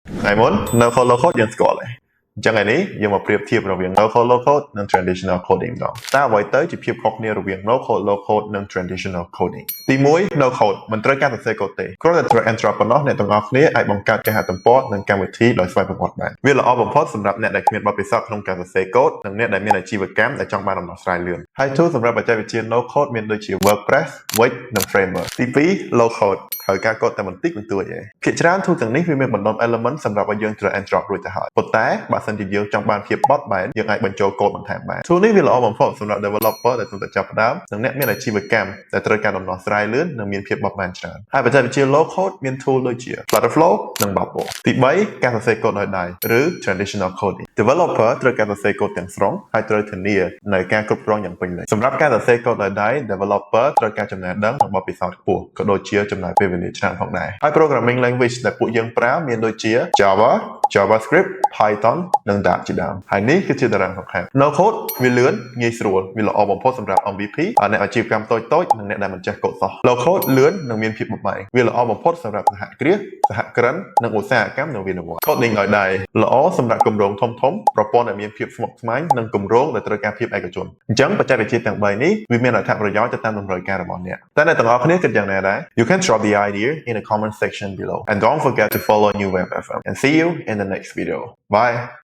ngày muốn no code low code យើងស្គាល់ហើយអញ្ចឹងថ្ងៃនេះយើងមកប្រៀបធៀបរវាង no code low code និង traditional coding តើអ្វីទៅជាភាពខុសគ្នារវាង no code low code និង traditional coding ទី1 no code មិនត្រូវការសរសេរកូដទេគ្រាន់តែ drag and drop ប៉ុណ្ណោះអ្នកទាំងអស់គ្នាអាចបង្កើតគេហទំព័រនិងកម្មវិធីដោយស្វ័យប្រវត្តិបានវាល្អបំផុតសម្រាប់អ្នកដែលគ្មានបទពិសោធន៍ក្នុងការសរសេរកូដនិងអ្នកដែលមានអាជីវកម្មដែលចង់បានដំណោះស្រាយលឿនហើយ tool សម្រាប់បច្ចេកវិទ្យា no code មានដូចជា WordPress, Wix និង Framework ទី2 low code ត្រូវការកូដតែបន្តិចបន្តួចឯងភាគច្រើន tool ទាំងនេះវាមានបណ្ដុំ element សម្រាប់ឲ្យយើង drag and drop រួចទៅហើយប៉ុន្តែបើសិនជាយើងចង់បានភាពបត់បែនយើងអាចបញ្ចូលកូដបន្ថែមបាន tool នេះវាល្អបំផុតសម្រាប់ developer ដែលទើបតែចាប់ផ្ដើមនិងអ្នកមានអាជីវកម្មដែលត្រូវការដំណោះស្រាយលឿននិងមានភាពបត់បែនច្រើនហើយបច្ចេកវិទ្យា low code មាន tool ដូចជា Flutterflow និង Bubble ទី3ការសរសេរកូដដោយដៃឬ traditional coding developer ត្រូវការសរសេរកូដទាំងស្រុងហើយត្រូវធានានៅការគ្រប់គ្រងយ៉ាងពេញលេញសម្រាប់ការសរសេរកូដដោយដៃ developer ត្រូវការចំណេះដឹងនិងបទពិសោធន៍ខ្ពស់ក៏ដូចជាចំណាយពេលវេលាច្រើនផងដែរហើយ programming language ដែលពួកយើងប្រើមានដូចជា Java JavaScript Python និង Dart ជាដើមហើយនេះគឺជាតារាងសំខាន់ No code វាលឿនងាយស្រួលវាល្អបំផុតសម្រាប់ MVP អ្នកអាជីវកម្មតូចៗនិងអ្នកដែលមិនចេះកូដសោះ Low code លឿននិងមានភាពបត់បែនវាល្អបំផុតសម្រាប់សហគ្រាសសហគ្រិននិងឧស្សាហកម្មនិងវិនិយោគ Coding ដោយដៃល្អសម្រាប់គម្រោងធំៗប្រព័ន្ធដែលមានភាពស្មុគស្មាញនិងគម្រោងដែលត្រូវការភាពឯកជនអញ្ចឹងបច្ចេកវិទ្យាទាំង3នេះវាមានអត្ថប្រយោជន៍ទៅតាមតម្រូវការរបស់អ្នកតែអ្នកទាំងអស់គ្នាគិតយ៉ាងណាដែរ You can drop the idea in the comment section below and don't forget to follow New Web FM and see you in the next video bye